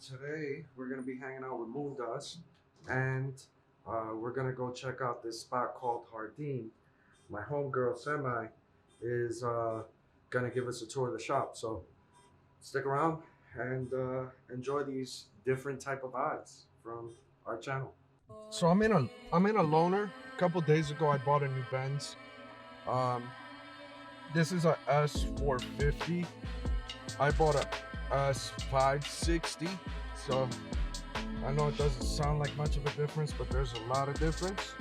Today we're gonna be hanging out with Moondust, and we're gonna go check out this spot called Jardin. My homegirl Semi is gonna give us a tour of the shop, so stick around and enjoy these different type of ads from our channel. So I'm in a loaner. A couple days ago I bought a new Benz. Um, this is a S450. I bought a S560, so I know it doesn't sound like much of a difference, but there's a lot of difference.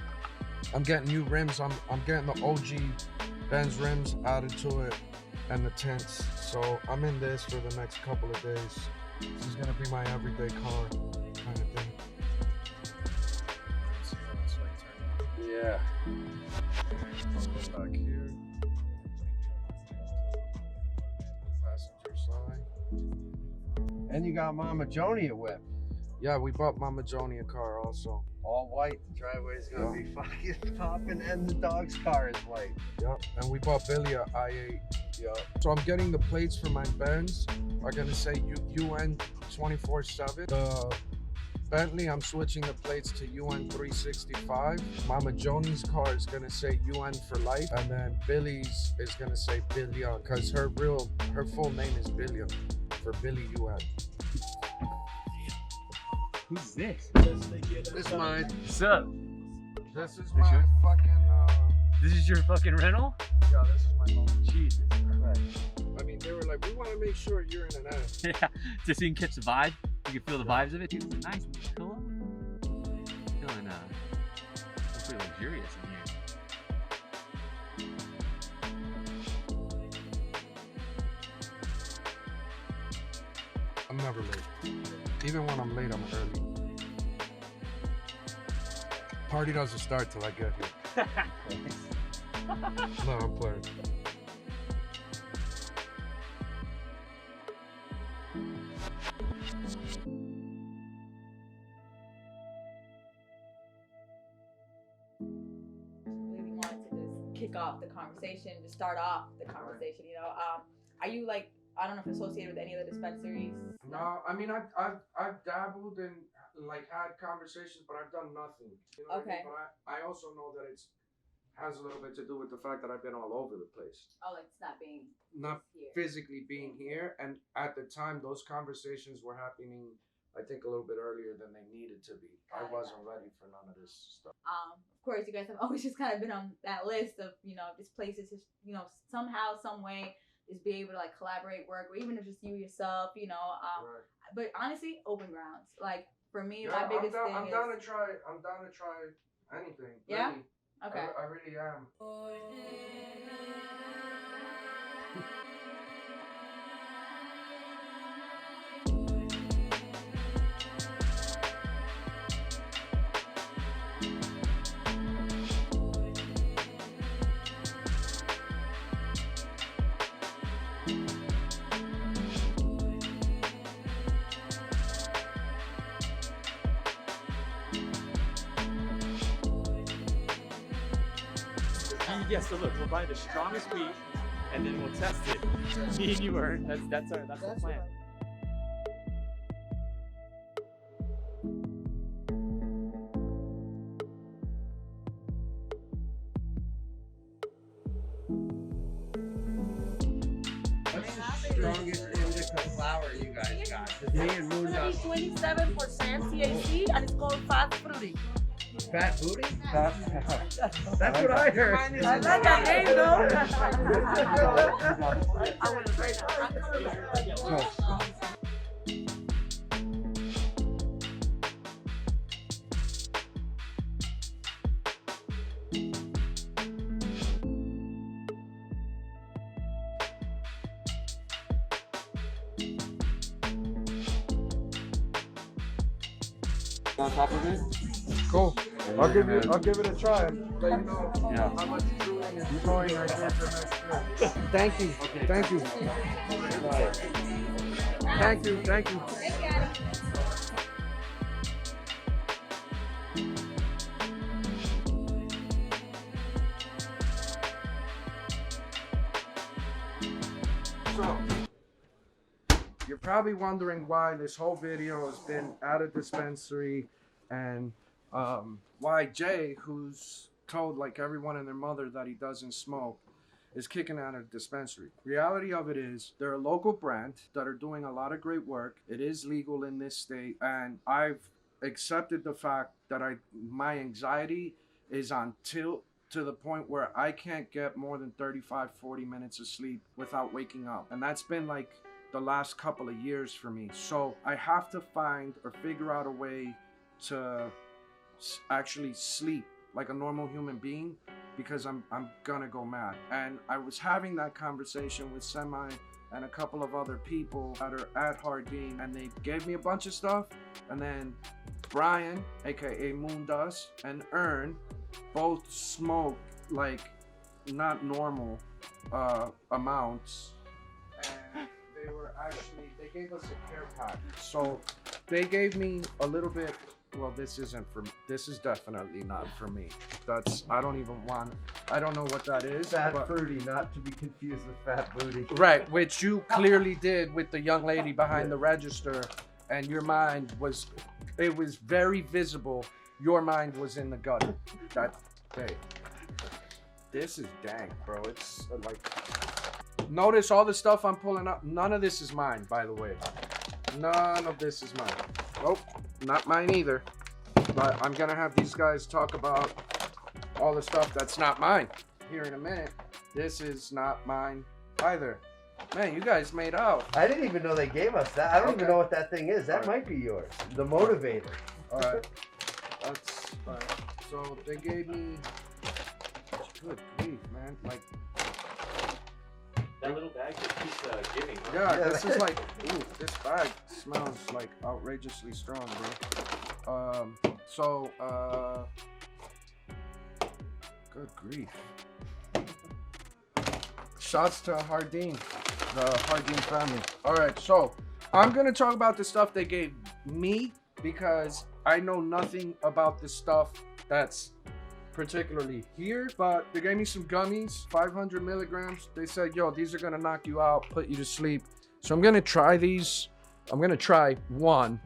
I'm getting new rims. I'm getting the OG Benz rims added to it and the tints. So I'm in this for the next couple of days. This is gonna be my everyday car kind of thing. Yeah. Back here. Passenger side. And you got Mama Joni a whip. Yeah, we bought Mama Joni a car also. All white. The driveway's gonna be fucking popping, and the dog's car is white. Yep. And we bought Billy a i8. Yep. So I'm getting the plates for my Benz are gonna say UN 24/7. The Bentley, I'm switching the plates to UN 365. Mama Joni's car is gonna say UN for life, and then Billy's is gonna say Billion, because her full name is Billion for Billy UN. Who's this? This is mine. What's up? This is my fucking This is your fucking rental? yeah, this is my home. Jesus Christ. I mean, they were like, we want to make sure you're in and out. Yeah, just so you can catch the vibe. You can feel the vibes of it. Dude, it's nice. Cool. Feeling it's pretty luxurious in here. I'm never late. Even when I'm late, I'm early. Party doesn't start till I get here. No, I'm playing. Really wanted to just kick off the conversation, to start off the conversation. You know, are you like, I don't know if associated with any of the dispensaries? No, I mean I've dabbled and like had conversations, but I've done nothing. You know what I Okay. mean? But I also know that it's has a little bit to do with the fact that I've been all over the place. Oh, like it's not being Not here. physically being here, and at the time those conversations were happening, I think, a little bit earlier than they needed to be. I wasn't ready for none of this stuff. Of course, you guys have always just kind of been on that list of, you know, just places, just, you know, somehow, some way, just be able to like collaborate, work, or even if just you yourself, you know. Right. But honestly, open grounds. Like for me, Yeah, my biggest thing I'm is. down to try. I'm down to try anything. Yeah? Really. Okay. I really am. Yeah, so look, we'll buy the strongest weed and then we'll test it. Me and you are, that's the plan. What's the strongest indica flower you guys got? 'Cause me and Moon got 27% THC and it's called fast fruity. fat booty. That's what I heard. I like that name though. I want to try that. On top of it? Cool. I'll give it a try. Let you know Yeah. how much chewing and throwing I did the next year. Thank you. Okay. Thank you. Thank you. Thank you. So, your probably wondering why this whole video has been at a dispensary, and why Jay, who's told like everyone and their mother that he doesn't smoke, is kicking out of dispensary. Reality of it is they're a local brand that are doing a lot of great work. It is legal in this state, and I've accepted the fact that my anxiety is on tilt to the point where I can't get more than 35-40 minutes of sleep without waking up, and that's been like the last couple of years for me. So I have to find or figure out a way to actually sleep like a normal human being, because I'm gonna go mad. And I was having that conversation with Semi and a couple of other people that are at Jardin, and they gave me a bunch of stuff. And then Brian, aka Moondust, and Ern both smoke like not normal amounts, and they gave us a care pack. So they gave me a little bit. Well, this is definitely not for me. I don't know what that is. Fat fruity, not to be confused with fat booty. Right, which you clearly did with the young lady behind the register, and your mind was very visible. Your mind was in the gutter that day. This is dank, bro. It's like, notice all the stuff I'm pulling up. None of this is mine, by the way. None of this is mine. Nope, not mine either. But I'm gonna have these guys talk about all the stuff that's not mine here in a minute. This is not mine either. Man, you guys made out. I didn't even know they gave us that. I don't even know what that thing is. That might be yours. The motivator. All right. That's all right. So they gave me. Good grief, man! Like that little bag just keeps giving. Huh? Yeah, this is like. Ooh, this bag smells like outrageously strong, bro. Good grief. Shots to Jardin, the Jardin family. All right, so I'm gonna talk about the stuff they gave me, because I know nothing about the stuff that's particularly here, but they gave me some gummies, 500 milligrams. They said, yo, these are gonna knock you out, put you to sleep. So I'm gonna try these. I'm gonna try one.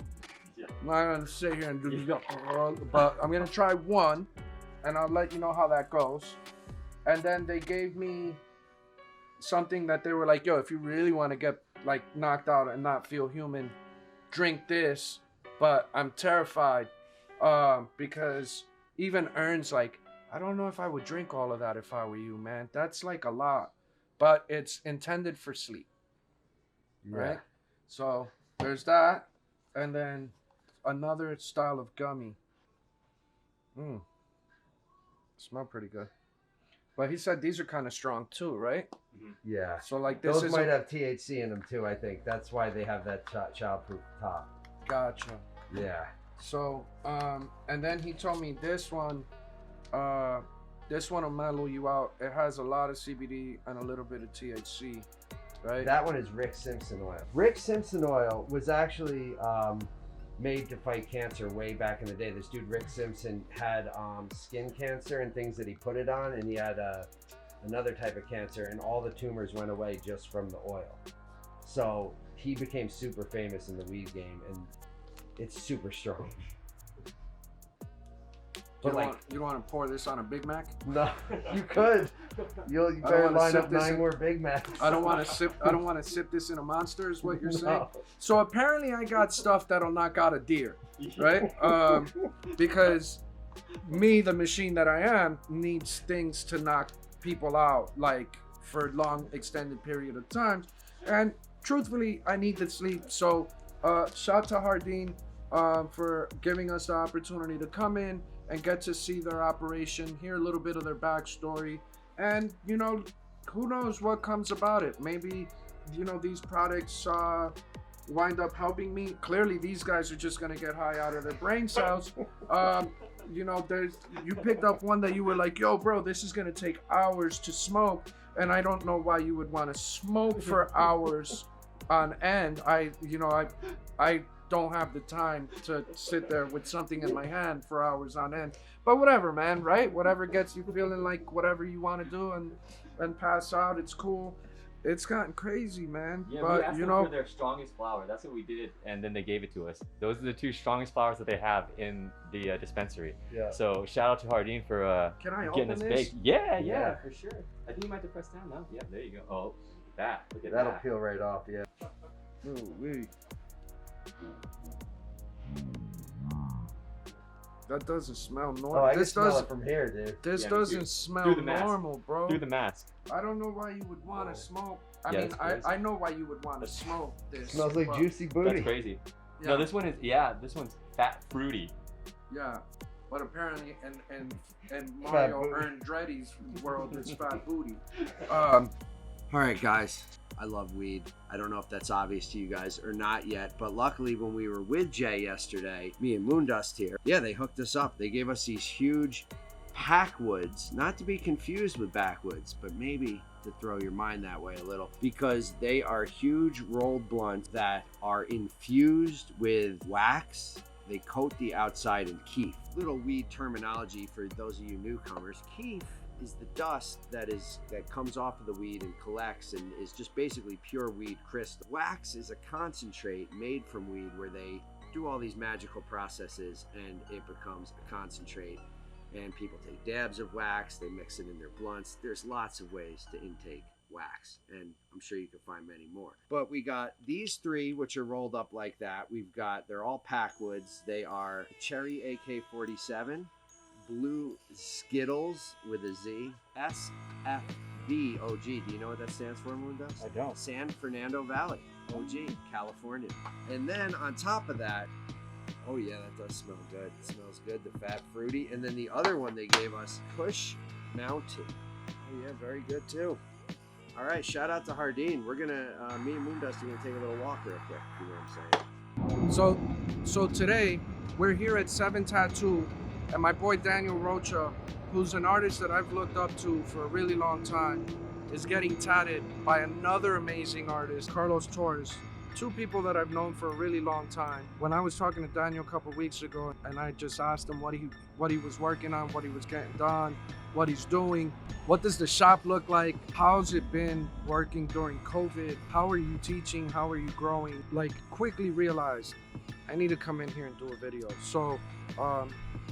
Yeah. I'm not gonna sit here and do but I'm gonna try one, and I'll let you know how that goes. And then they gave me something that they were like, yo, if you really want to get like knocked out and not feel human, drink this. But I'm terrified because even Ern's like, I don't know if I would drink all of that if I were you, man. That's like a lot, but it's intended for sleep, right? Yeah. So there's that, and then another style of gummy. Smell pretty good. But he said these are kind of strong too, right? Yeah. So like this Those might have THC in them too, I think. That's why they have that childproof top. Gotcha. Yeah. So, and then he told me this one will mellow you out. It has a lot of CBD and a little bit of THC, right? That one is Rick Simpson oil. Rick Simpson oil was actually made to fight cancer way back in the day. This dude, Rick Simpson, had skin cancer and things that he put it on, and he had another type of cancer, and all the tumors went away just from the oil. So he became super famous in the weed game, and it's super strong. You don't want to pour this on a Big Mac? No, you could. You better line up 9 more Big Macs. I don't want to sip this in a Monster, is what you're saying. No. So apparently I got stuff that'll knock out a deer, right? Because me, the machine that I am, needs things to knock people out, like for long extended period of time. And truthfully, I need the sleep. So shout to Jardin for giving us the opportunity to come in and get to see their operation, hear a little bit of their backstory, and you know, who knows what comes about it. Maybe, you know, these products wind up helping me. Clearly these guys are just gonna get high out of their brain cells. You know, you picked up one that you were like, yo bro, this is gonna take hours to smoke, and I don't know why you would want to smoke for hours on end. I don't have the time to sit there with something in my hand for hours on end. But whatever, man, right? Whatever gets you feeling like whatever you want to do and pass out, it's cool. it's gotten crazy, man. Yeah, we but asked you them know, for their strongest flower. That's what we did, and then they gave it to us. Those are the two strongest flowers that they have in the dispensary. Yeah. So shout out to Jardin for can I getting open us this? baked. Yeah, Yeah. for sure. I think you might have pressed down now. Yeah, there you go. Oh, that. Look at That'll that. peel right off. Yeah. Ooh-wee. That doesn't smell normal. Oh, I can this smell doesn't. it from here, dude. This Yeah, doesn't through smell the mask. normal, bro. Through the mask. I don't know why you would want to smoke. I Yeah, mean, that's crazy. I know why you would want to smoke this. Smells like but- juicy booty. That's crazy. Yeah, No, this one's fat fruity. yeah. But apparently, in Fat Mario booty. Andretti's world, it's fat booty. All right, guys. I love weed. I don't know if that's obvious to you guys or not yet, but luckily when we were with Jay yesterday, me and Moondust here, yeah, they hooked us up. They gave us these huge packwoods, not to be confused with backwoods, but maybe to throw your mind that way a little, because they are huge rolled blunts that are infused with wax. They coat the outside in keef. Little weed terminology for those of you newcomers. Keef is the dust that comes off of the weed and collects and is just basically pure weed crystal. Wax is a concentrate made from weed where they do all these magical processes and it becomes a concentrate. And people take dabs of wax, they mix it in their blunts. There's lots of ways to intake wax, and I'm sure you can find many more. But we got these three, which are rolled up like that. They're all packwoods. They are cherry AK-47, blue Skittles with a Z, SFV OG. Do you know what that stands for, Moondust? I don't. San Fernando Valley OG, California. And then on top of that, oh yeah, that does smell good. It smells good, the fat fruity. And then the other one they gave us, Kush Mountain. Oh yeah, very good too. All right, shout out to Jardin. We're gonna, me and Moondust are gonna take a little walk real quick. You know what I'm saying? So today we're here at 7 Tattoo, and my boy Daniel Rocha, who's an artist that I've looked up to for a really long time, is getting tatted by another amazing artist, Carlos Torres. Two people that I've known for a really long time. When I was talking to Daniel a couple weeks ago, and I just asked him what he was working on, what he was getting done, what he's doing, what does the shop look like, how's it been working during COVID, how are you teaching, how are you growing, like quickly realized I need to come in here and do a video. So,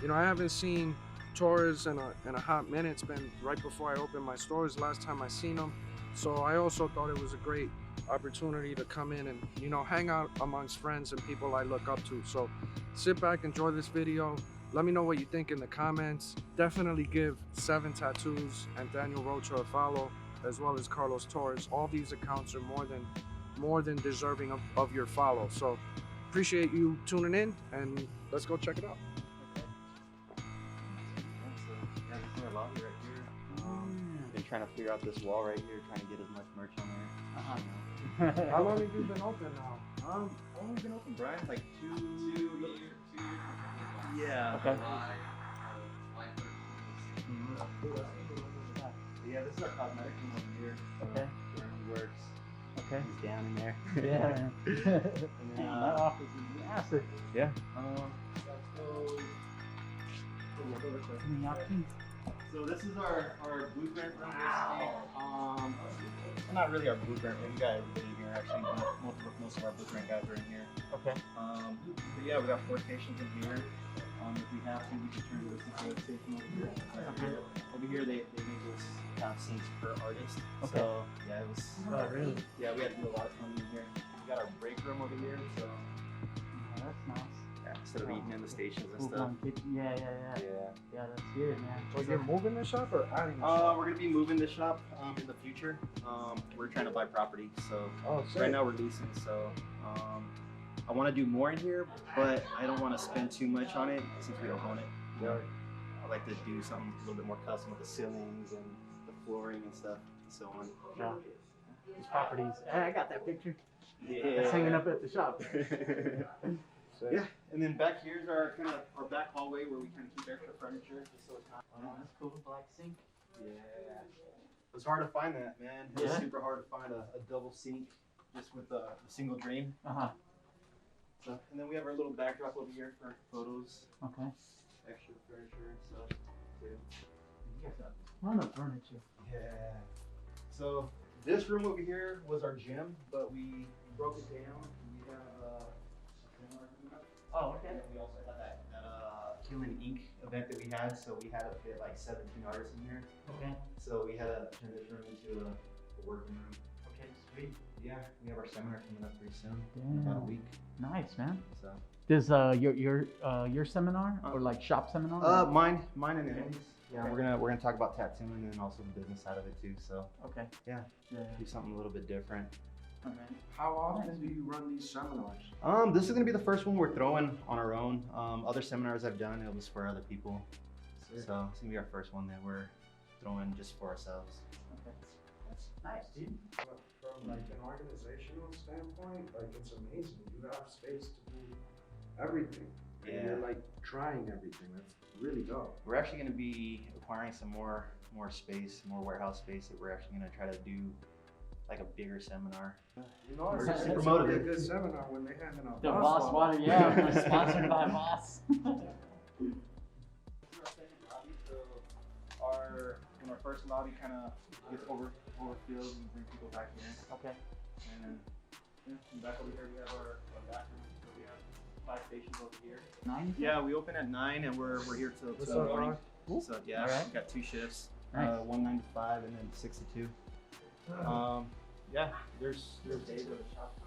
you know, I haven't seen Torres in a hot minute. It's been right before I opened my stores last time I seen him. So I also thought it was a great opportunity to come in and, you know, hang out amongst friends and people I look up to. So sit back, enjoy this video. Let me know what you think in the comments. Definitely give 7 Tattoos and Daniel Rocha a follow, as well as Carlos Torres. All these accounts are more than deserving of your follow. So appreciate you tuning in, and let's go check it out. Been trying to figure out this wall right here, trying to get as much merch on there. How long have you been open now? Only been open, Brian, like two years. Yeah. Okay. Yeah, this is our cosmetic room over here. Okay. Where he works. Okay. He's down in there. Yeah. And then, That office is massive. yeah. Any options? So this is our blueprint room, basically. Well, not really our blueprint room. We got everybody in here actually. Most of our blueprint guys are in here. Okay. But yeah, we got 4 stations in here. If we have to, we can turn this into a station over here. Okay. Over here, they make this kind of scenes per artist. Okay. So yeah, it was. Oh, really? Yeah, we had to do a lot of filming in here. We got our break room over here, so Oh, that's nice. yeah, instead of eating in the stations and Cool stuff. one kitchen. Yeah. Yeah. Yeah, that's good, man. So you're moving the shop or adding the shop? We're gonna be moving the shop in the future. We're trying to buy property, so Oh, right now we're leasing. So I want to do more in here, but I don't want to spend too much on it since we don't own it. You know? I like to do something a little bit more custom with the ceilings and the flooring and stuff and so on. Yeah. These properties. Hey, I got that picture. Yeah. It's hanging up at the shop. Yeah, and then back here's our kind of our back hallway where we kind of keep extra furniture, just so it's not. Oh, that's cool. Black sink. Yeah. It was hard to find that, man. It was Yeah? super hard to find a double sink just with a single drain. Uh-huh. So, and then we have our little backdrop over here for photos, Okay. extra furniture and stuff too. You got a ton of furniture. Yeah. So this room over here was our gym, but we broke it down. We have Oh, okay. and we also had that Killing Ink event that we had, so we had to fit like 17 artists in here. Okay. So we had to turn this room into a working room. Okay, sweet. Yeah, we have our seminar coming up pretty soon, Yeah. in about a week. Nice, man. So. Does your seminar or like shop seminar? Mine and Emily's. Yeah, we're gonna talk about tattooing and then also the business side of it too. So Okay. yeah, Yeah. do something a little bit different. Okay. How often do you run these seminars? This is gonna be the first one we're throwing on our own. Other seminars I've done, it was for other people. So it's gonna be our first one that we're throwing just for ourselves. Okay. That's nice, dude. From like an organizational standpoint, like it's amazing. You have space to do everything. And Yeah. you're like trying everything. That's really dope. We're actually gonna be acquiring some more space, more warehouse space that we're actually gonna try to do like a bigger seminar. You know, We're it's just gonna promoted be a it. good seminar when they hand out The Boss Water, yeah, we're sponsored by Boss. When our first lobby kind of gets overfilled, we bring people back in. Okay. And back over here we have our bathroom. So we have 5 stations over here. 9? Yeah, we open at 9 and we're here till What's 2 in the up, morning. Cool. So yeah, Alright. we got 2 shifts. Nice. 1 9 to 5 and then 6 to 2. Yeah, there's days of the shop.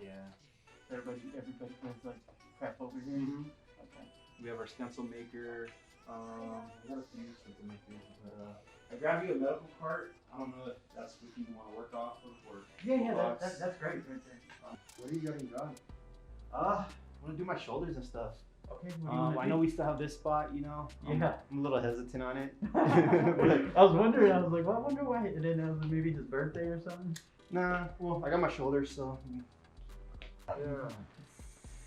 Yeah. Everybody does like crap over here. Okay. We have our stencil maker. We have a few stencil makers, but I grabbed you a medical cart. I don't know if that's what you want to work off of or. Yeah, box. that's great right there. What are you getting done? I'm gonna do my shoulders and stuff. Okay. What do you wanna I do? know we still have this spot, you know. Yeah. I'm a little hesitant on it. I was wondering. I was like, well, I wonder why. And then I was like, maybe his birthday or something. Nah, well, I got my shoulders, so. Yeah.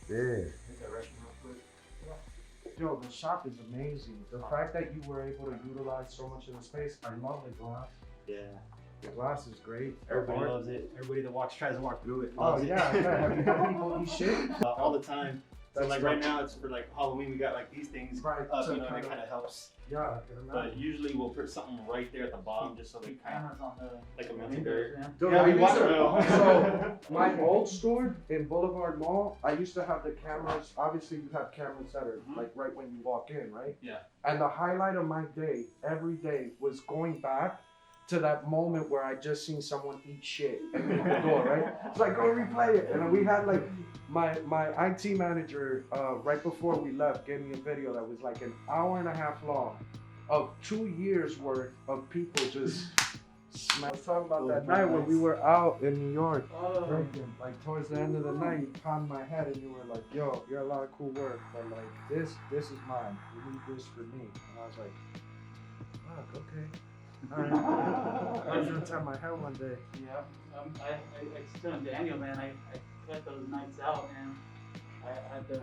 Yeah. Hit that restroom real quick. Yo, the shop is amazing. The fact that you were able to utilize so much of the space, I love the glass. Yeah. The glass is great. Everybody loves it. Everybody that tries to walk through it. Oh loves it. yeah, yeah. Have you had people eat shit? All the time. So That's like right. right now, it's for like Halloween. We got like these things Right, up, to you know, and it kinda- kind of helps. Yeah, I can But imagine. usually we'll put something right there at the bottom, just so they kind Cameras on the of like a mental windows, barrier. yeah. Dude, Yeah, I we used watch to- it. So my old store in Boulevard Mall, I used to have the cameras. Obviously, you have cameras that are like right when you walk in, right? Yeah. And the highlight of my day, every day, was going back to that moment where I just seen someone eat shit at the door, right? It's like, go replay it. And then we had like my IT manager right before we left gave me a video that was like an hour and a half long of 2 years worth of people just. I was talking about that night when we were out in New York drinking. Like towards the end of the night, you pounded my head and you were like, "Yo, you're a lot of cool work, but like this is mine. You need this for me." And I was like, "Fuck, okay." All right. I was gonna tap my head one day. Yeah, I still Daniel, man. I cut those nights out, and I had to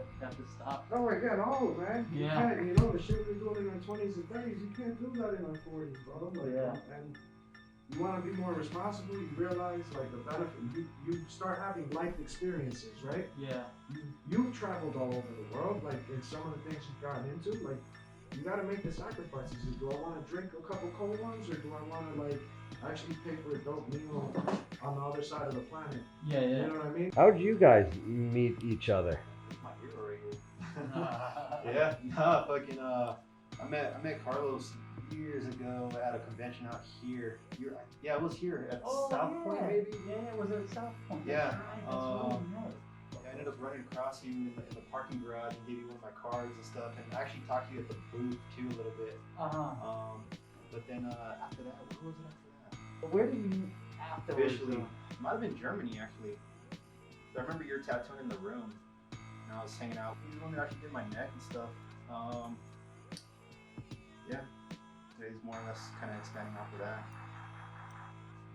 stop. No, we're getting old, man. You Yeah. can't, you know, the shit we're doing in our 20s and 30s, you can't do that in our 40s, bro. Like, Yeah. And you want to be more responsible, you realize, like, the benefit. You start having life experiences, right? Yeah. You've traveled all over the world, like, in some of the things you've gotten into, like, you gotta make the sacrifices. Do I want to drink a couple cold ones, or do I want to, like, actually pay for a dope meal on the other side of the planet? Yeah, You know what I mean? How did you guys meet each other? That's my hero right here. Yeah, nah, fucking I met Carlos years ago at a convention out here. Yeah, it was here at South Point maybe. Yeah, was it South Point? Yeah, That's right. I ended up running across you in the parking garage and gave you one of my cards and stuff, and I actually talked to you at the booth too a little bit. But then after that, what was it after that? Where did you meet afterwards? Officially, it might have been Germany actually. I remember you were tattooing in the room, and I was hanging out. You were the one that actually did my neck and stuff. Yeah, today's more or less kind of expanding off of that.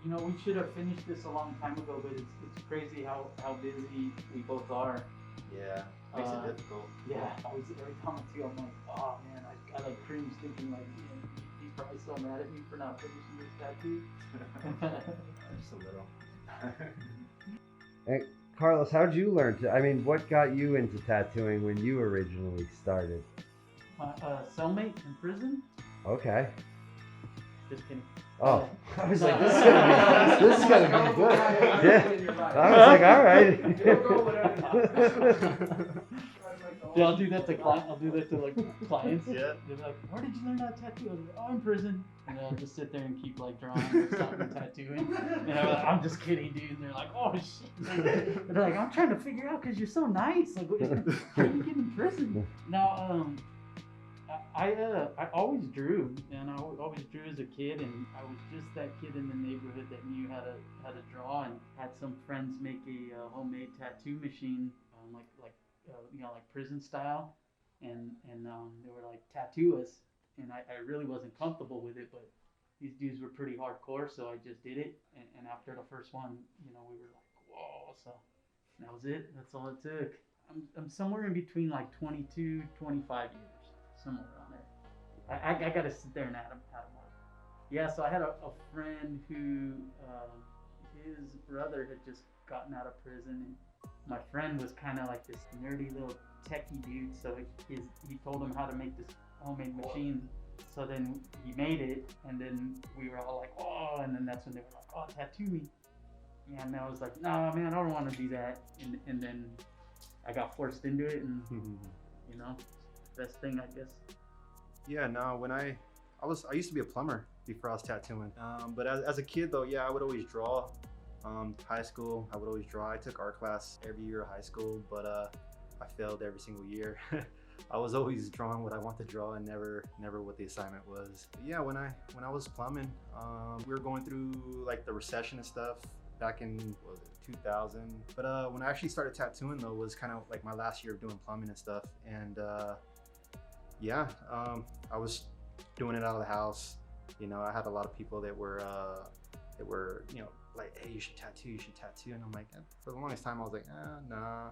You know, we should have finished this a long time ago, but it's crazy how busy we both are. Yeah, makes Uh, it difficult. Yeah, always every time I see you, I'm like, oh man, I like cringe thinking like, man, he's probably so mad at me for not finishing this tattoo. Just a little. And Carlos, how'd you learn to? I mean, what got you into tattooing when you originally started? My cellmate in prison. Okay. Just kidding. Oh, I was like, No. this is gonna be good. Yeah. I was like, all right. Yeah, I'll do that to clients. I'll do that to like clients. Yeah. They're like, "Where did you learn how to tattoo?" I was like, "Oh, in prison." And I'll just sit there and keep like drawing or something, tattooing. And I'm like, "I'm just kidding, dude." And they're like, "Oh shit." They're like, "I'm trying to figure out because you're so nice. Like, what, how you get in prison?" Now, I always drew, and I always drew as a kid, and I was just that kid in the neighborhood that knew how to draw, and had some friends make a homemade tattoo machine, like prison style, and they were like, tattoo us, and I really wasn't comfortable with it, but these dudes were pretty hardcore, so I just did it, and after the first one, we were like, whoa, so that was it. That's all it took. I'm somewhere in between like 22, 25 years, somewhere around there. I gotta sit there and add them up. Yeah, so I had a friend who, his brother had just gotten out of prison, and my friend was kind of like this nerdy little techie dude, so he told him how to make this homemade machine. So then he made it, and then we were all like, oh, and then that's when they were like, oh, tattoo me. Yeah, and I was like, no, man, I don't want to do that. And then I got forced into it, and best thing, I guess. Yeah, no, when I used to be a plumber before I was tattooing. But as a kid though, yeah, I would always draw. High school, I would always draw. I took art class every year of high school, but I failed every single year. I was always drawing what I want to draw and never what the assignment was. But yeah, when I was plumbing, we were going through like the recession and stuff back in 2000. But when I actually started tattooing though, was kind of like my last year of doing plumbing and stuff. And yeah, I was doing it out of the house. I had a lot of people that were like, hey, you should tattoo. And I'm like, for the longest time, I was like, nah,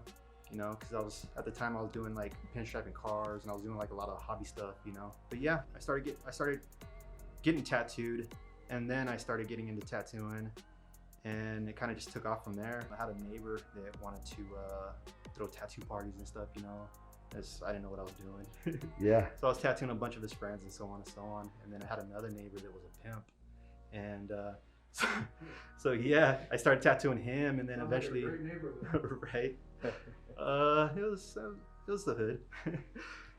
because at the time I was doing like pinstriping cars, and I was doing like a lot of hobby stuff, But yeah, I started getting tattooed, and then I started getting into tattooing, and it kind of just took off from there. I had a neighbor that wanted to throw tattoo parties and stuff, as I didn't know what I was doing. Yeah. So I was tattooing a bunch of his friends and so on and so on. And then I had another neighbor that was a pimp, and so yeah, I started tattooing him, and then eventually, like a great neighborhood. right? It was the hood.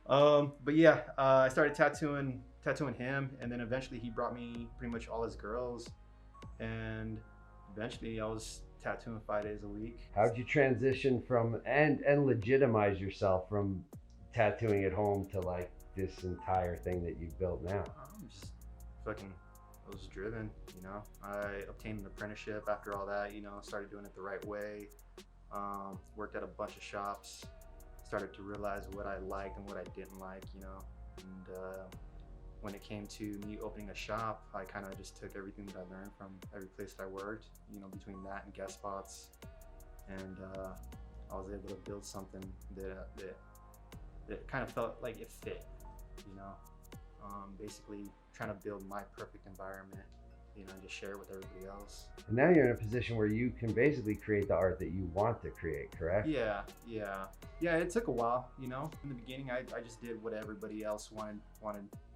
But yeah, I started tattooing him, and then eventually he brought me pretty much all his girls, and eventually I was tattooing 5 days a week. How'd you transition from and legitimize yourself from tattooing at home to like this entire thing that you've built now? I'm just fucking, I was driven, I obtained an apprenticeship after all that, started doing it the right way. Worked at a bunch of shops, started to realize what I liked and what I didn't like, and when it came to me opening a shop, I kind of just took everything that I learned from every place that I worked, between that and guest spots, and I was able to build something that kind of felt like it fit, basically trying to build my perfect environment, and just share it with everybody else. And now you're in a position where you can basically create the art that you want to create, correct? Yeah, it took a while, in the beginning I just did what everybody else wanted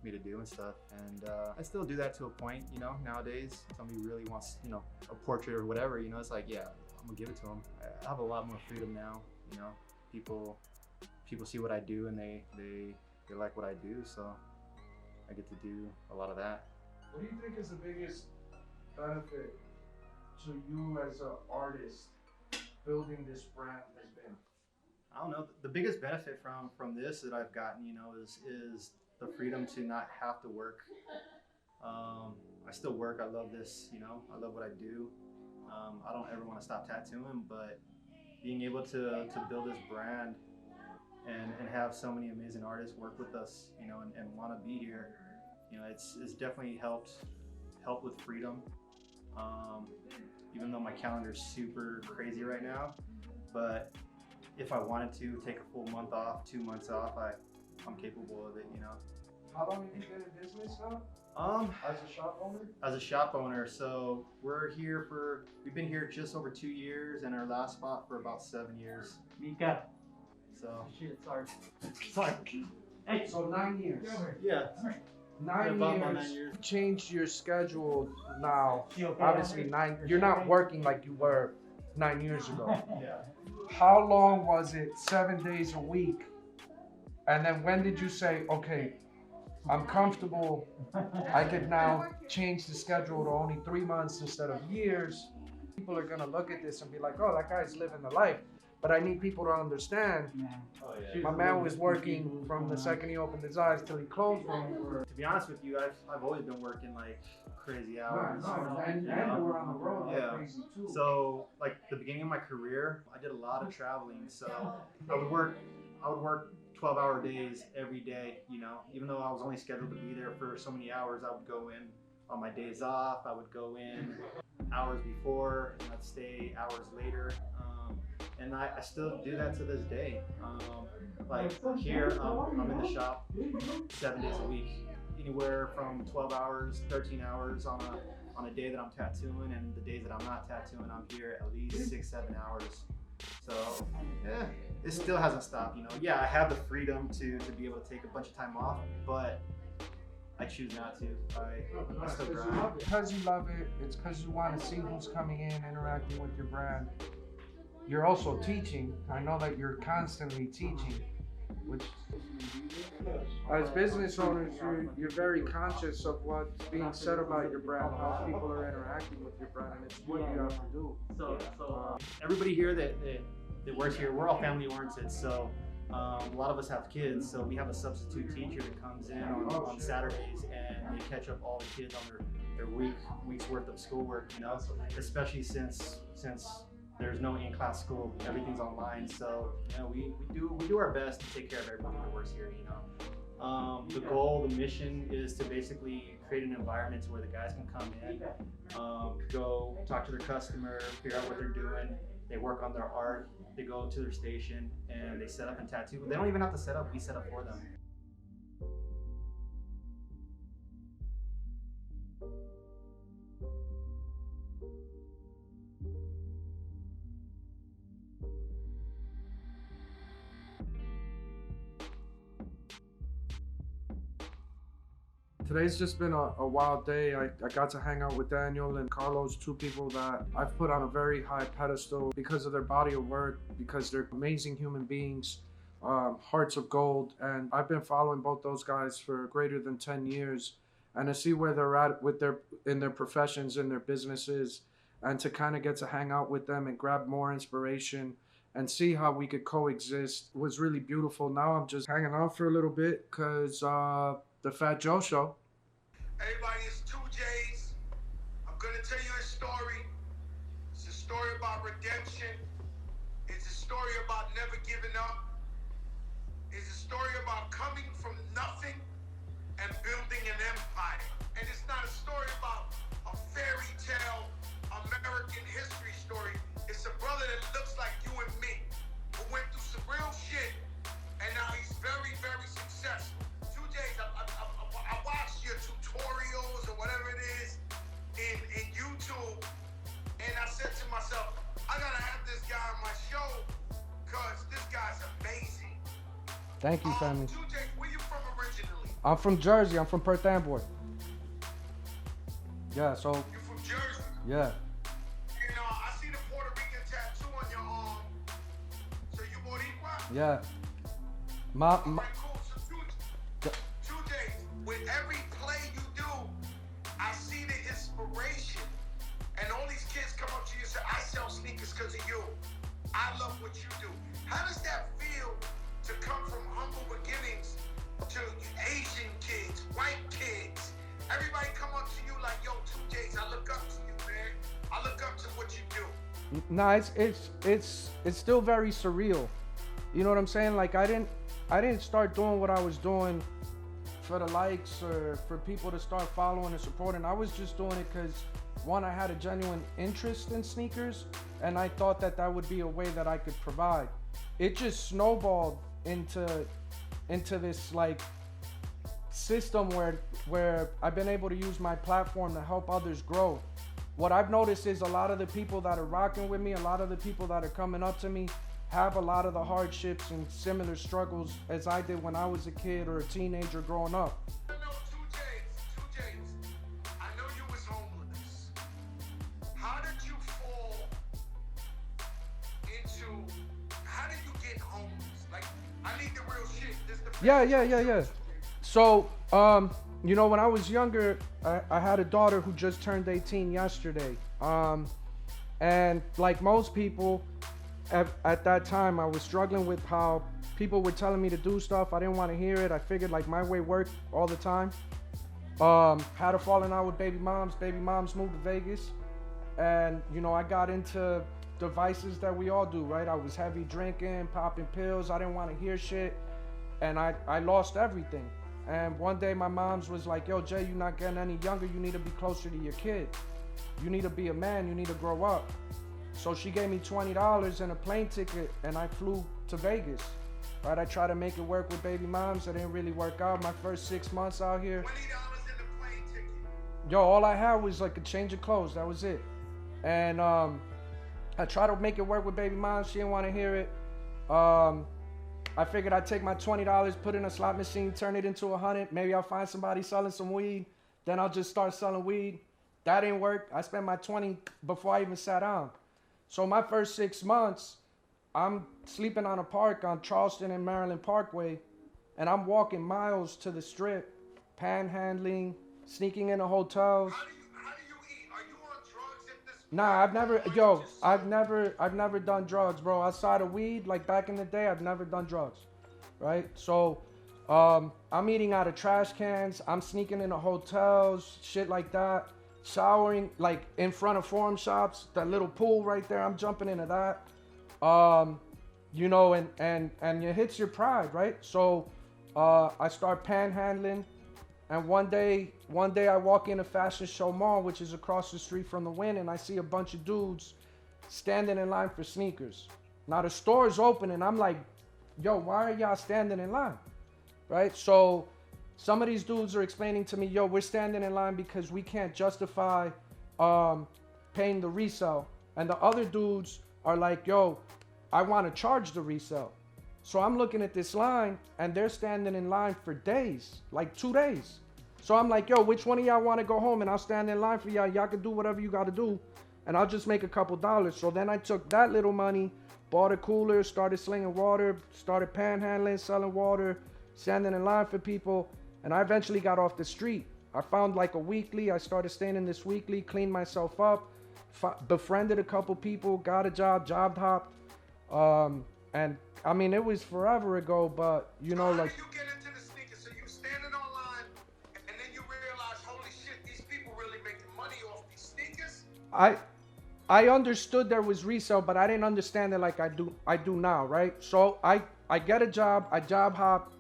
me to do and stuff, and I still do that to a point, nowadays. If somebody really wants, a portrait or whatever, it's like, yeah, I'm gonna give it to them. I have a lot more freedom now, people see what I do, and they like what I do, so I get to do a lot of that. What do you think is the biggest benefit to you as an artist building this brand has been? I don't know. The biggest benefit from this that I've gotten, is the freedom to not have to work. I still work. I love this. I love what I do. I don't ever want to stop tattooing, but being able to build this brand and have so many amazing artists work with us, and want to be here. It's definitely helped with freedom. Even though my calendar is super crazy right now, but if I wanted to take a full month off, 2 months off, I'm capable of it. How long have you been in business now? As a shop owner? As a shop owner, so we've been here just over 2 years, and our last spot for about 7 years. Mika. So Shit, sorry. Sorry. Hey. So 9 years. yeah, 9 about years. 9 years. Changed your schedule now. You okay Obviously, down there? you're not working like you were 9 years ago. Yeah. How long was it? 7 days a week? And then when did you say, okay, I'm comfortable, I could now change the schedule to only 3 months instead of years? People are gonna look at this and be like, oh, that guy's living the life. But I need people to understand, Oh yeah. my man was working from the second he opened his eyes till he closed them. To be honest with you, I've always been working like crazy hours. And we're on the road like Yeah. crazy too. So like the beginning of my career, I did a lot of traveling. So I would work 12-hour days every day, you know, even though I was only scheduled to be there for so many hours. I would go in on my days off. I would go in hours before, and I'd stay hours later. And I still do that to this day. Like here, I'm in the shop 7 days a week, anywhere from 12 hours, 13 hours on a day that I'm tattooing, and the days that I'm not tattooing, I'm here at least 6-7 hours. So yeah, it still hasn't stopped, you know. Yeah, I have the freedom to be able to take a bunch of time off, but I choose not to. I still grind. Because you love it, it's because you want to see who's coming in, interacting with your brand. You're also teaching. I know that you're constantly teaching, which as business owners, you're very conscious of what's being said about your brand, how people are interacting with your brand, and it's what you have to do. So everybody here that works here, we're all family oriented. So a lot of us have kids, so we have a substitute teacher that comes in on Saturdays, and they catch up all the kids on their week's worth of schoolwork. You know, especially since there's no in-class school, everything's online. So you know, we do our best to take care of everybody that works here. You know, the goal, the mission is to basically create an environment where the guys can come in, go talk to their customer, figure out what they're doing. They work on their art. They go to their station and they set up and tattoo. They don't even have to set up. We set up for them. Today's just been a wild day. I got to hang out with Daniel and Carlos, two people that I've put on a very high pedestal because of their body of work, because they're amazing human beings, hearts of gold. And I've been following both those guys for greater than 10 years. And to see where they're at with in their professions, in their businesses, and to kind of get to hang out with them and grab more inspiration and see how we could coexist was really beautiful. Now I'm just hanging out for a little bit because the Fat Joe Show. Everybody, it's 2J's. I'm gonna tell you a story. It's a story about redemption. It's a story about never giving up. It's a story about coming from nothing and building an empire. And it's not a story about a fairy tale American history story. It's a brother that looks like you and me, who went through some real shit, and now he's very, very successful. 2J's, I watched your tutorials or whatever it is in YouTube, and I said to myself, I gotta have this guy on my show because this guy's amazing. Thank you, family. 2J's, where you from originally? I'm from Jersey. I'm from Perth Amboy. Yeah, so, You from Jersey? yeah. And I see the Puerto Rican tattoo on your arm. So you Boricua? Yeah. All right, cool. So 2J's, with every play you do, I see the inspiration. And all these kids come up to you and say, I sell sneakers because of you. I love what you do. How does that feel to come from humble beginnings to Asian kids, white kids? Everybody come up to you like, yo, 2J's, I look up to you, man. I look up to what you do. Nah, it's still very surreal. You know what I'm saying? Like I didn't start doing what I was doing for the likes or for people to start following and supporting. I was just doing it because one, I had a genuine interest in sneakers, and I thought that would be a way that I could provide. It just snowballed into this like system where I've been able to use my platform to help others grow. What I've noticed is a lot of the people that are rocking with me, a lot of the people that are coming up to me have a lot of the hardships and similar struggles as I did when I was a kid or a teenager growing up. No, 2Js. I know you was homeless. How did you fall into, how did you get homeless? Like, I need the real shit. This the Yeah. So, you know, when I was younger, I had a daughter who just turned 18 yesterday. And like most people at that time, I was struggling with how people were telling me to do stuff. I didn't want to hear it. I figured like my way worked all the time. Had a falling out with baby moms. Baby moms moved to Vegas. And, you know, I got into the vices that we all do, right? I was heavy drinking, popping pills. I didn't want to hear shit. And I lost everything. And one day my mom's was like, yo, Jay, you're not getting any younger. You need to be closer to your kid. You need to be a man. You need to grow up. So she gave me $20 and a plane ticket, and I flew to Vegas. Right? I tried to make it work with baby moms. It didn't really work out. My first 6 months out here. $20 in the plane ticket. Yo, all I had was like a change of clothes. That was it. And I tried to make it work with baby moms. She didn't want to hear it. I figured I'd take my $20, put it in a slot machine, turn it into $100. Maybe I'll find somebody selling some weed. Then I'll just start selling weed. That didn't work. I spent my 20 before I even sat down. So my first 6 months, I'm sleeping on a park on Charleston and Maryland Parkway, and I'm walking miles to the strip, panhandling, sneaking into hotels. How do you eat? Are you on drugs at this point? Nah, I've never done drugs, bro. Outside of weed, like back in the day, I've never done drugs, right? So, I'm eating out of trash cans. I'm sneaking into hotels, shit like that. Showering, like in front of forum shops, that little pool right there. I'm jumping into that. You know, and it hits your pride, right? So, I start panhandling. And one day I walk in a Fashion Show Mall, which is across the street from the Wynn, and I see a bunch of dudes standing in line for sneakers. Now the store is open, and I'm like, yo, why are y'all standing in line? Right? So some of these dudes are explaining to me, yo, we're standing in line because we can't justify paying the resale. And the other dudes are like, yo, I want to charge the resale. So I'm looking at this line, and they're standing in line for days, like 2 days. So I'm like, yo, which one of y'all want to go home, and I'll stand in line for y'all. Y'all can do whatever you got to do, and I'll just make a couple dollars. So then I took that little money, bought a cooler, started slinging water, started panhandling, selling water, standing in line for people, and I eventually got off the street. I found like a weekly. I started staying in this weekly, cleaned myself up, befriended a couple people, got a job, job hopped, and I mean, it was forever ago, but you know, like. How did you get into the sneakers? So you standing online, and then you realize, holy shit, these people really making money off these sneakers? I understood there was resale, but I didn't understand it like I do now, right? So I get a job, I job hop,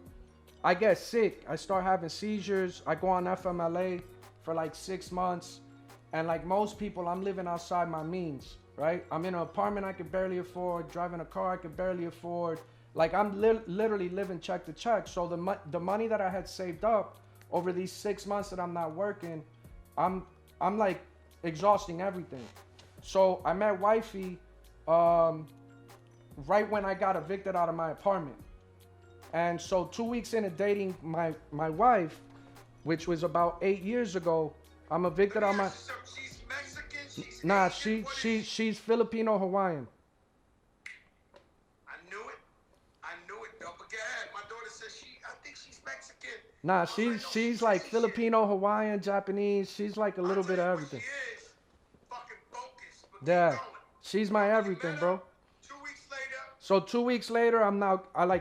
I get sick, I start having seizures, I go on FMLA for like 6 months, and like most people, I'm living outside my means. Right? I'm in an apartment I could barely afford, driving a car I could barely afford. Like I'm literally living check to check. So the money that I had saved up over these 6 months that I'm not working, I'm like exhausting everything. So I met wifey right when I got evicted out of my apartment. And so 2 weeks into dating my wife, which was about 8 years ago, I'm evicted out of my. She's Mexican. She's Nah, Asian, what is she's Filipino Hawaiian. I knew it. Though. But go ahead. My daughter says I think she's Mexican. Nah, I was no, she's like Asian. Filipino, Hawaiian, Japanese. She's like a little I'll bit tell of you what everything. She is. Fucking focused. But keep Yeah, going. she's my When you everything, met bro. her, 2 weeks later. So 2 weeks later, I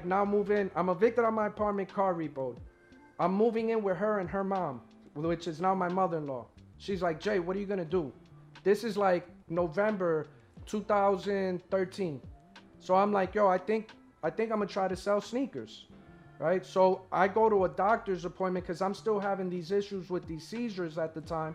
now move in. I'm evicted out of my apartment, car repoed. I'm moving in with her and her mom, which is now my mother-in-law. She's like, Jay, what are you gonna do? This is like November 2013. So I'm like, yo, I think I'm gonna try to sell sneakers, right? So I go to a doctor's appointment because I'm still having these issues with these seizures at the time.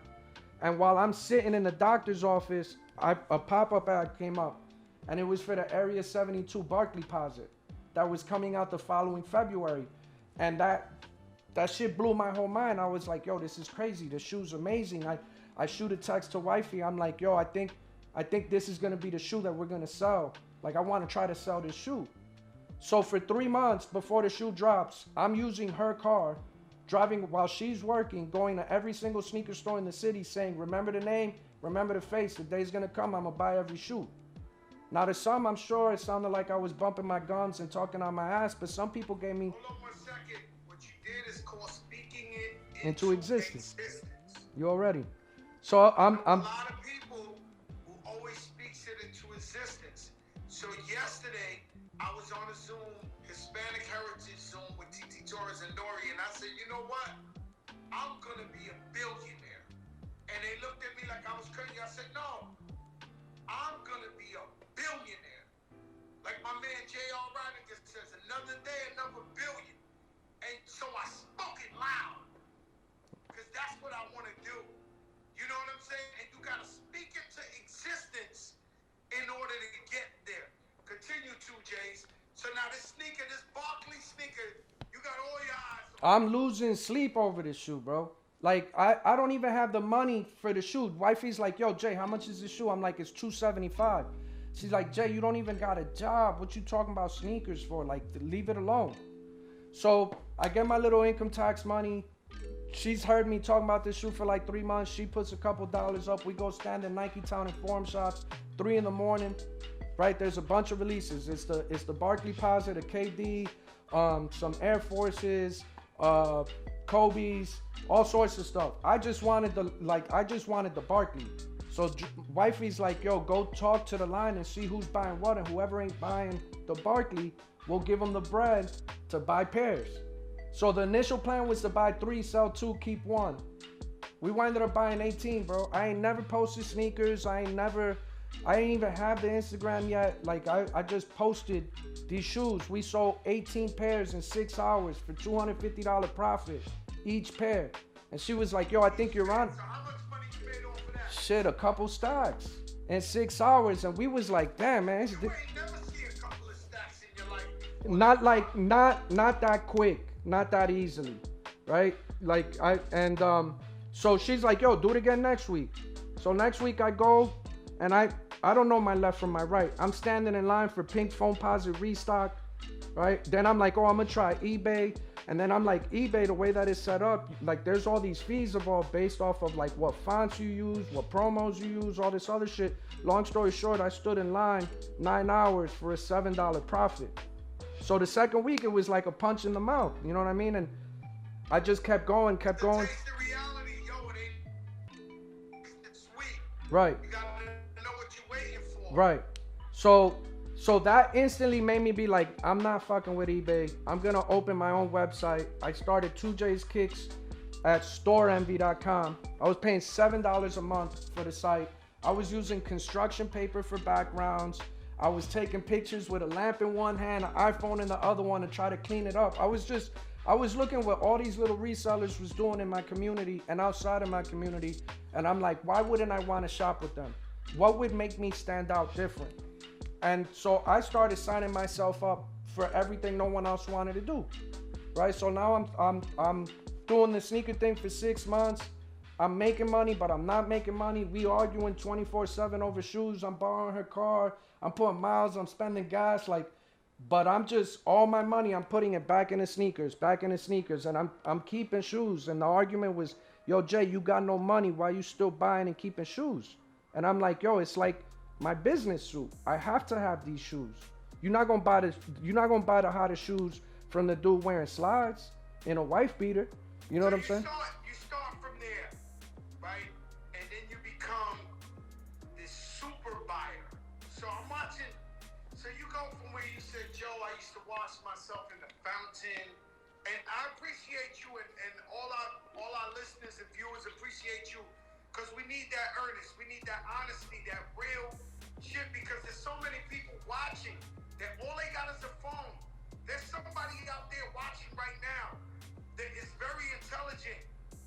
And while I'm sitting in the doctor's office, a pop-up ad came up, and it was for the Area 72 Barclay Deposit that was coming out the following February. And that shit blew my whole mind. I was like, yo, this is crazy. The shoe's amazing. I shoot a text to wifey. I'm like, yo, I think this is gonna be the shoe that we're gonna sell. Like, I want to try to sell this shoe. So for 3 months before the shoe drops, I'm using her car, driving while she's working, going to every single sneaker store in the city saying, remember the name, remember the face, the day's gonna come, I'm gonna buy every shoe. Now to some, I'm sure it sounded like I was bumping my gums and talking on my ass, but some people gave me... Hold on 1 second. What you did is called speaking it into existence. You already. So I'm a lot of people who always speaks it into existence. So yesterday, I was on a Zoom, Hispanic Heritage Zoom with Torres and Nori, and I said, you know what? I'm gonna be a billionaire. And they looked at me like I was crazy. I said, no, I'm gonna be a billionaire. Like my man J.R. Rodigan says, another day, another billion. And so I spoke it loud. Because that's what I want to do. You know what I'm saying? And you gotta speak it to existence in order to get there. Continue to, Jays. So now this sneaker, this Barkley sneaker, you got all your eyes on. I'm losing sleep over this shoe, bro. Like, I don't even have the money for the shoe. Wifey's like, yo, Jay, how much is this shoe? I'm like, it's $275. She's like, Jay, you don't even got a job. What you talking about sneakers for? Like, leave it alone. So I get my little income tax money. She's heard me talking about this shoe for like 3 months. She puts a couple dollars up. We go stand in Nike Town and Forum Shops, 3 in the morning. Right, there's a bunch of releases. It's the Barkley Posit, the KD, some Air Forces, Kobe's, all sorts of stuff. I just wanted the Barkley. So wifey's like, yo, go talk to the line and see who's buying what, and whoever ain't buying the Barkley, we'll give them the bread to buy pairs. So the initial plan was to buy 3, sell 2, keep 1. We ended up buying 18, bro. I ain't never posted sneakers. I ain't even have the Instagram yet. Like, I just posted these shoes. We sold 18 pairs in 6 hours for $250 profit each pair. And she was like, yo, I think you're on. So how much money you made off of that? Shit, a couple stacks in 6 hours. And we was like, damn, man. You ain't never see a couple of stacks in your life. Not that quick. Not that easily. Right? Like, so she's like, yo, do it again next week. So next week I go, and I don't know my left from my right. I'm standing in line for pink foam posit restock, right? Then I'm like, oh, I'm gonna try eBay. And then I'm like, eBay, the way that it's set up, like there's all these fees involved based off of like what fonts you use, what promos you use, all this other shit. Long story short, I stood in line 9 hours for a $7 profit. So the second week, it was like a punch in the mouth. You know what I mean? And I just kept going. Taste the reality, yo, it ain't sweet. Right. You gotta know what you're waiting for. Right. So that instantly made me be like, I'm not fucking with eBay. I'm gonna open my own website. I started 2J's Kicks at storeenvy.com. I was paying $7 a month for the site. I was using construction paper for backgrounds. I was taking pictures with a lamp in one hand, an iPhone in the other one to try to clean it up. I was looking what all these little resellers was doing in my community and outside of my community. And I'm like, why wouldn't I want to shop with them? What would make me stand out different? And so I started signing myself up for everything no one else wanted to do. Right? So now I'm doing the sneaker thing for 6 months. I'm making money, but I'm not making money. We arguing 24/7 over shoes. I'm borrowing her car. I'm putting miles. I'm spending gas. But I'm just, all my money, I'm putting it back in the sneakers. And I'm keeping shoes. And the argument was, yo, Jay, you got no money. Why you still buying and keeping shoes? And I'm like, yo, it's like my business suit. I have to have these shoes. You're not gonna buy the hottest shoes from the dude wearing slides in a wife beater. You know what I'm saying? You start from there, right? And then you become this super buyer. So I'm watching. So you go from where you said, Joe, I used to wash myself in the fountain. And I appreciate you, and all our listeners and viewers appreciate you, because we need that earnest, we need that honesty, that real shit, because there's so many people watching that all they got is a phone. There's somebody out there watching right now that is very intelligent,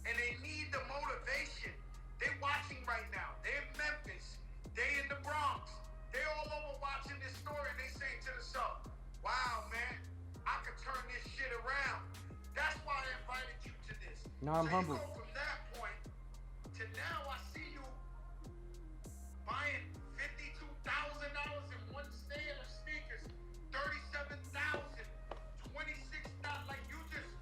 and they need the motivation. They're watching right now. They're in Memphis. They're in the Bronx. They're all over watching this story, and they saying to themselves, wow, man, I could turn this shit around. That's why I invited Now I'm so humble. You go from that point to now I see you buying $52,000 in one stand of sneakers, 37,000, 26,000. Like you just,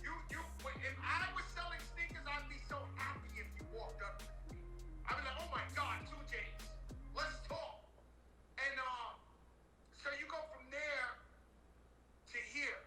if I was selling sneakers, I'd be so happy if you walked up to me. I'd be like, oh my God, 2J's, let's talk. And so you go from there to here.